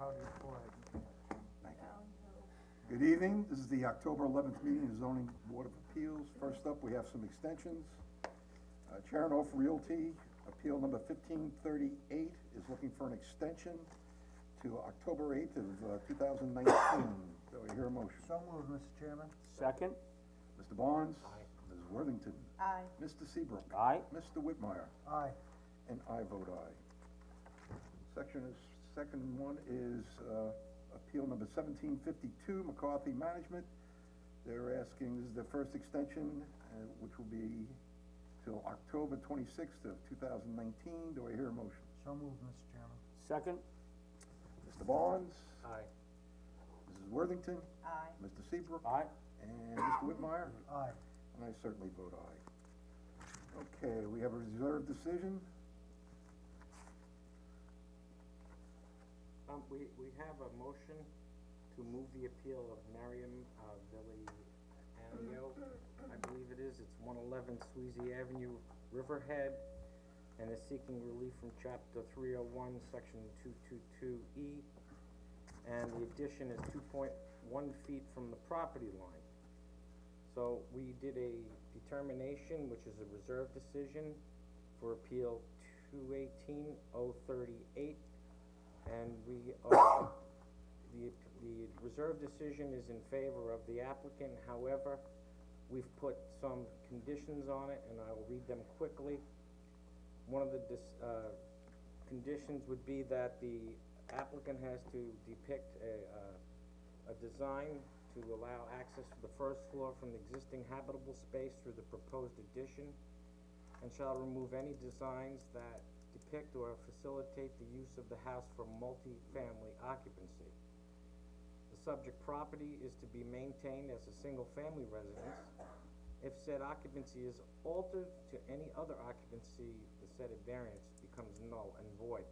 podium forward. Thank you. Good evening, this is the October 11th meeting of Zoning Board of Appeals. First up, we have some extensions. Chernoff Realty, appeal number 1538 is looking for an extension to October 8th of 2019. Do I hear a motion? So moved, Mr. Chairman. Second? Mr. Barnes? Aye. Mrs. Worthington? Aye. Mr. Seabrook? Aye. Mr. Whitmire? Aye. And I vote aye. Second one is, appeal number 1752, McCarthy Management. They're asking, this is their first extension, which will be till October 26th of 2019. Do I hear a motion? So moved, Mr. Chairman. Second? Mr. Barnes? Aye. Mrs. Worthington? Aye. Mr. Seabrook? Aye. And Mr. Whitmire? Aye. And I certainly vote aye. Okay, we have a reserved decision. We have a motion to move the appeal of Miriam Villianio, I believe it is, it's 111 Sweezy Avenue, Riverhead, and is seeking relief from chapter 301, section 222E, and the addition is 2.1 feet from the property line. So we did a determination, which is a reserve decision for appeal 218-038, and the reserve decision is in favor of the applicant. However, we've put some conditions on it, and I will read them quickly. One of the conditions would be that the applicant has to depict a design to allow access to the first floor from the existing habitable space through the proposed addition, and shall remove any designs that depict or facilitate the use of the house for multi-family occupancy. The subject property is to be maintained as a single-family residence. If said occupancy is altered to any other occupancy, the said variance becomes null and void.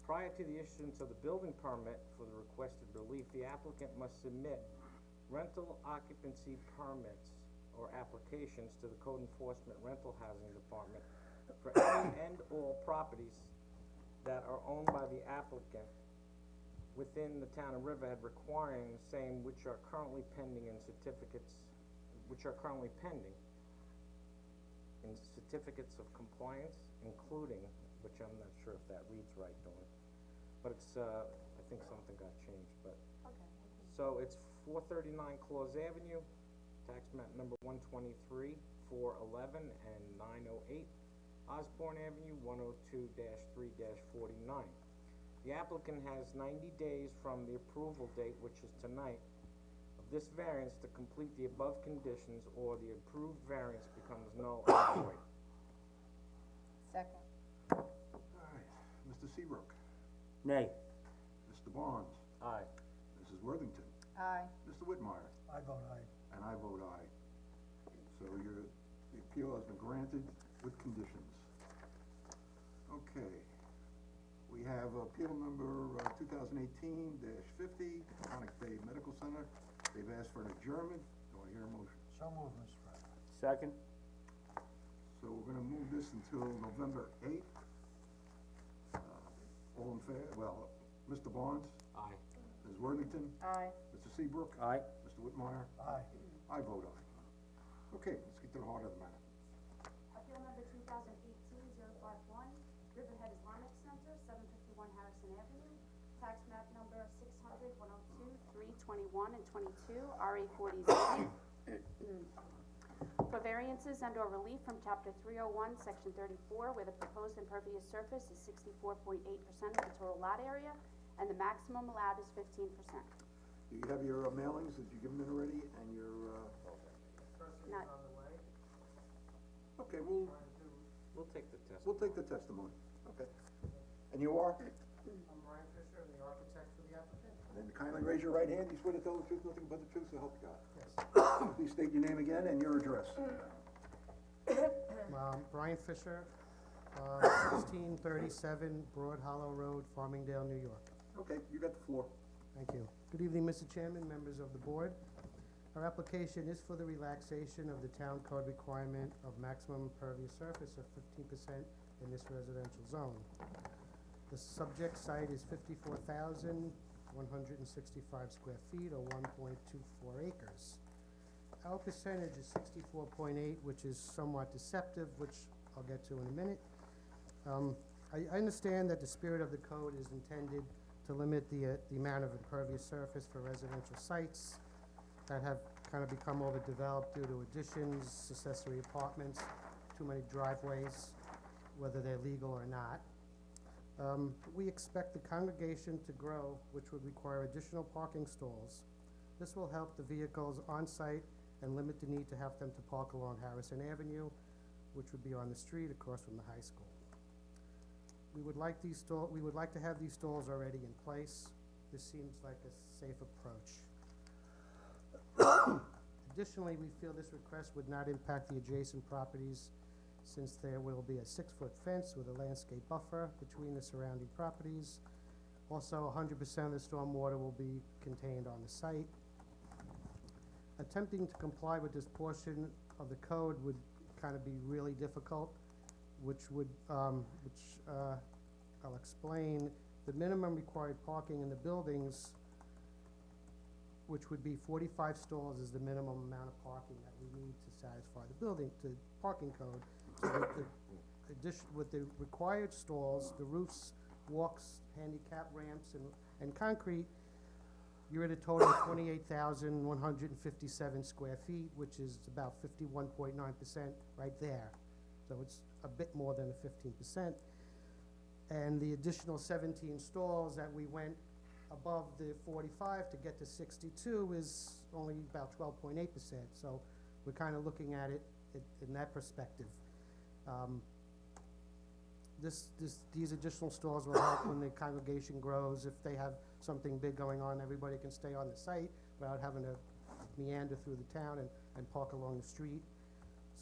Prior to the issuance of the building permit for the requested relief, the applicant must submit rental occupancy permits or applications to the Code Enforcement Rental Housing Department for any and all properties that are owned by the applicant within the town of Riverhead, requiring the same which are currently pending in certificates of compliance, including, which I'm not sure if that reads right, Dawn, but it's, I think something got changed, but. Okay. So it's 439 Claus Avenue, tax map number 123, 411 and 908. Osborne Avenue, 102-3-49. The applicant has 90 days from the approval date, which is tonight, of this variance to complete the above conditions, or the approved variance becomes null and void. Second. Alright, Mr. Seabrook? Nay. Mr. Barnes? Aye. Mrs. Worthington? Aye. Mr. Whitmire? I vote aye. And I vote aye. So the appeal has been granted with conditions. Okay, we have appeal number 2018-50, Tonic Bay Medical Center. They've asked for an adjournment. Do I hear a motion? So moved, Mr. President. Second? So we're gonna move this until November 8th. All in favor, well, Mr. Barnes? Aye. Ms. Worthington? Aye. Mr. Seabrook? Aye. Mr. Whitmire? Aye. I vote aye. Okay, let's get to the heart of the matter. Appeal number 2018-051, Riverhead Islamic Center, 751 Harrison Avenue, tax map number 600, 102, 321 and 22, RA 40 zoning. For variances and or relief from chapter 301, section 34, where the proposed impervious surface is 64.8% of the total lot area, and the maximum allowed is 15%. Do you have your mailings, did you give them in already, and your, Not, okay, We'll take the test. we'll take the testimony, okay. And you are? I'm Brian Fisher, the architect for the applicant. And then kindly raise your right hand, you swear to tell the truth, nothing but the truth, so help you God. Yes. Please state your name again and your address. Brian Fisher, 1637 Broad Hollow Road, Farmingdale, New York. Okay, you got the floor. Thank you. Good evening, Mr. Chairman, members of the board. Our application is for the relaxation of the town code requirement of maximum impervious surface of 15% in this residential zone. The subject site is 54,165 square feet, or 1.24 acres. Our percentage is 64.8, which is somewhat deceptive, which I'll get to in a minute. I understand that the spirit of the code is intended to limit the amount of impervious surface for residential sites that have kind of become overdeveloped due to additions, accessory apartments, too many driveways, whether they're legal or not. We expect the congregation to grow, which would require additional parking stalls. This will help the vehicles on-site and limit the need to have them to park along Harrison Avenue, which would be on the street across from the high school. We would like to have these stalls already in place. This seems like a safe approach. Additionally, we feel this request would not impact the adjacent properties, since there will be a 6-foot fence with a landscape buffer between the surrounding properties. Also, 100% of the stormwater will be contained on the site. Attempting to comply with this portion of the code would kind of be really difficult, which I'll explain. The minimum required parking in the buildings, which would be 45 stalls, is the minimum amount of parking that we need to satisfy the parking code. So with the required stalls, the roofs, walks, handicap ramps, and concrete, you're at a total of 28,157 square feet, which is about 51.9% right there. So it's a bit more than the 15%. And the additional 17 stalls that we went above the 45 to get to 62 is only about 12.8%. So we're kind of looking at it in that perspective. These additional stalls will help when the congregation grows. If they have something big going on, everybody can stay on the site without having to meander through the town and park along the street.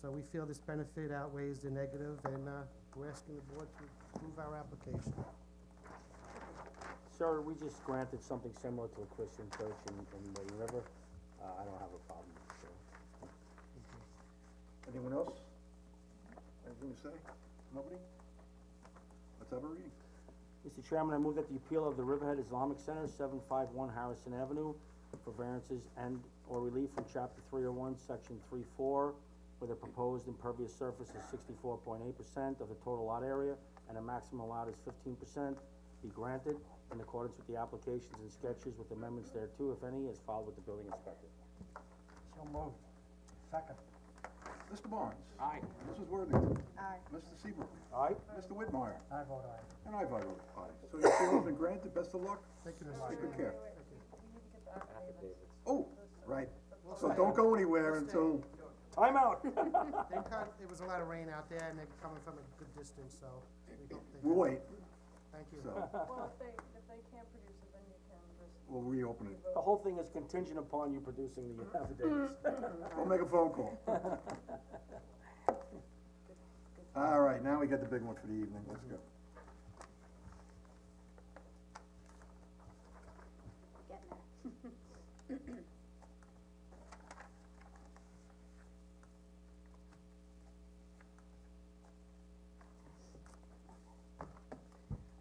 So we feel this benefit outweighs the negative, and we're asking the board to approve our application. Sir, we just granted something similar to a Christian church in Wading River. I don't have a problem with it, sir. Anyone else? Anything to say? Nobody? Let's have a reading. Mr. Chairman, I move that the appeal of the Riverhead Islamic Center, 751 Harrison Avenue, for variances and/or relief from Chapter 301, Section 3-4, where the proposed impervious surface is 64.8% of the total lot area, and a maximum allowed is 15%, be granted in accordance with the applications and sketches with amendments thereto, if any, as filed with the building inspector. So moved. Second. Mr. Barnes? Aye. Mrs. Worthington? Aye. Mr. Seabrook? Aye? Mr. Whitmire? I vote aye. And I vote aye. So your appeal has been granted, best of luck, Thank you, Mr. take Chairman. good care. Affidavits. Oh, right, so don't go anywhere until, Time out! There was a lot of rain out there, and they're coming from a good distance, so we hope they. we'll wait, Thank you. so, Well, if they can't produce it, then you can just. we'll reopen it. The whole thing is contingent upon you producing the affidavits. We'll make a phone call. All right, now we got the big one for the evening, let's go. Getting there.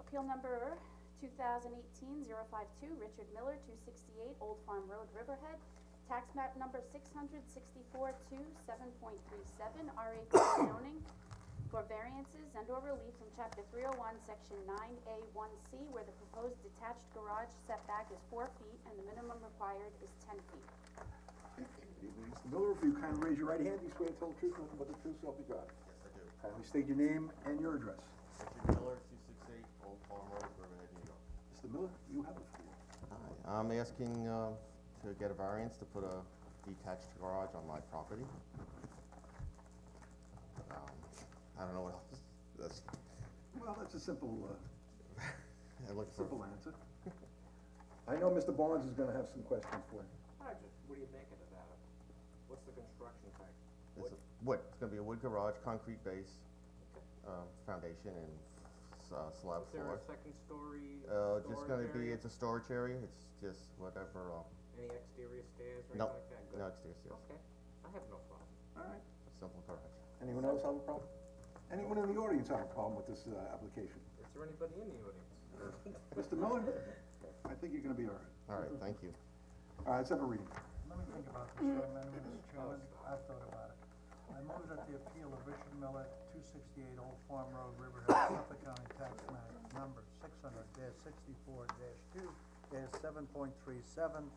Appeal number 2018-052, Richard Miller, 268 Old Farm Road, Riverhead. Tax map number 664-27.37, RA zoning for variances and/or relief from Chapter 301, Section 9A1C, where the proposed detached garage setback is 4 feet and the minimum required is 10 feet. Good evening, Mr. Miller, if you kind of raise your right hand, you swear to tell the truth, nothing but the truth, so help you God. Yes, I do. Kindly state your name and your address. Richard Miller, 268 Old Farm Road, Riverhead, New York. Mr. Miller, you have the floor. Hi, I'm asking to get a variance to put a detached garage on my property. I don't know what else, that's, Well, that's a simple, I'm looking for, simple answer. I know Mr. Barnes is gonna have some questions for you. What are you thinking about it? What's the construction type? it's a wood, it's gonna be a wood garage, concrete base, foundation and slab Is there floor. a second story Just storage gonna be, area? it's a storage area, it's just whatever, Any exterior stairs or no, anything like that? Good. no exterior stairs, Okay, I have no problem. All right. a simple garage. Anyone else have a problem? Anyone in the audience have a problem with this, application? Is there anybody in the audience? Mr. Miller, I think you're gonna be all right. All right, thank you. All right, let's have a reading. Let me think about this for a minute, Mr. Chairman. I've thought about it. I move that the appeal of Richard Miller, 268 Old Farm Road, Riverhead, Suffolk County Tax Map Number 600-64-2-7.37,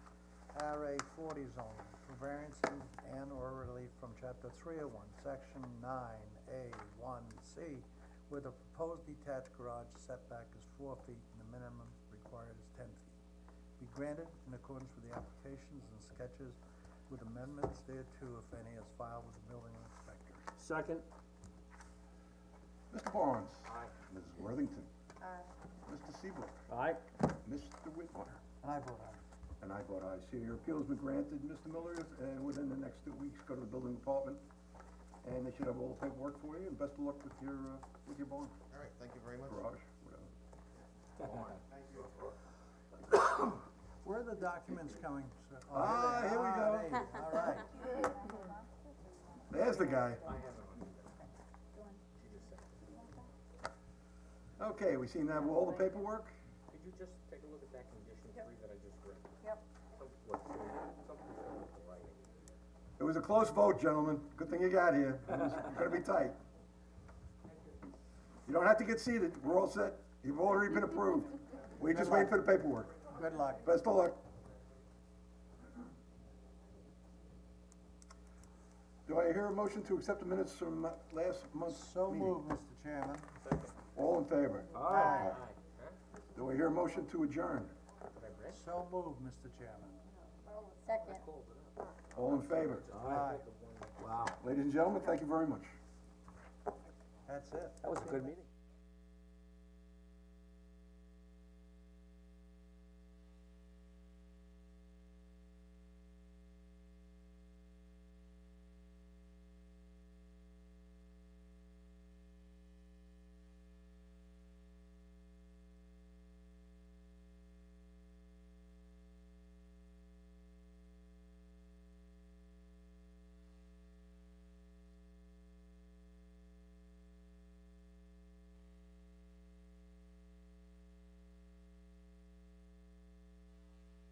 RA 40 zoning, for variances and/or relief from Chapter 301, Section 9A1C, where the proposed detached garage setback is 4 feet and the minimum required is 10 feet. Be granted in accordance with the applications and sketches with amendments thereto, if any, as filed with the building inspector. Second. Mr. Barnes. Aye. Mrs. Worthington. Aye. Mr. Seabrook. Aye. Mr. Whitmire. And I vote aye. And I vote aye. So your appeal has been granted, Mr. Miller, and within the next 2 weeks, go to the building department, and they should have all the paperwork for you, and best of luck with your barn, All right, thank you very much. garage, whatever. Where are the documents coming, sir? Oh, Ah, here we go. there you All right. There's the guy. Okay, we seem to have all the paperwork. Could you just take a look at that condition 3 that I just read? Yep. Something's wrong with the writing. It was a close vote, gentlemen. Good thing you got here. It's gonna be tight. You don't have to get seated. We're all set. You've already been approved. We just wait for the paperwork. Good luck. Best of luck. Do I hear a motion to accept the minutes from last month's So meeting? moved, Mr. Chairman. All in favor? Aye. Do I hear a motion to adjourn? So moved, Mr. Chairman. Second. All in favor? Aye. Wow, Ladies and gentlemen, thank you very much. That's it. that was a good meeting.